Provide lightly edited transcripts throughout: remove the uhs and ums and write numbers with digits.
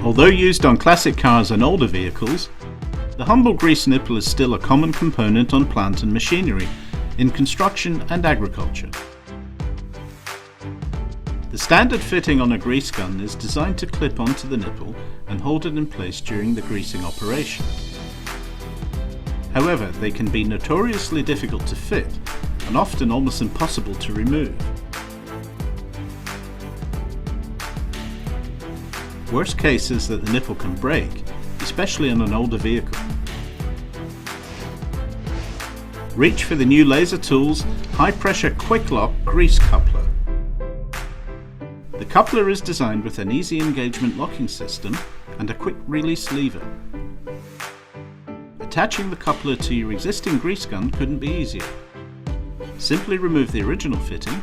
Although used on classic cars and older vehicles, the humble grease nipple is still a common component on plant and machinery, in construction and agriculture. The standard fitting on a grease gun is designed to clip onto the nipple and hold it in place during the greasing operation. However, they can be notoriously difficult to fit and often almost impossible to remove. Worst case is that the nipple can break, especially on an older vehicle. Reach for the new Laser Tools high pressure quick lock grease coupler. The coupler is designed with an easy engagement locking system and a quick release lever. Attaching the coupler to your existing grease gun couldn't be easier. Simply remove the original fitting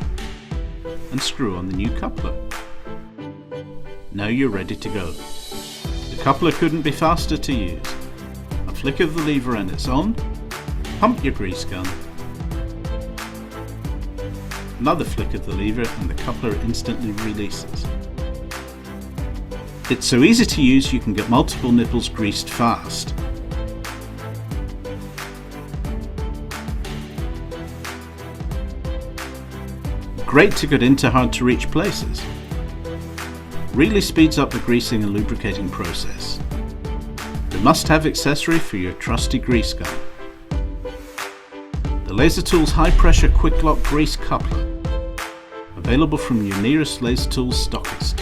and screw on the new coupler. Now you're ready to go. The coupler couldn't be faster to use. A flick of the lever and it's on. Pump your grease gun. Another flick of the lever and the coupler instantly releases. It's so easy to use you can get multiple nipples greased fast. Great to get into hard to reach places. Really speeds up the greasing and lubricating process. The must-have accessory for your trusty grease gun. The Laser Tools High Pressure Quick Lock Grease Coupler. Available from your nearest Laser Tools stockist.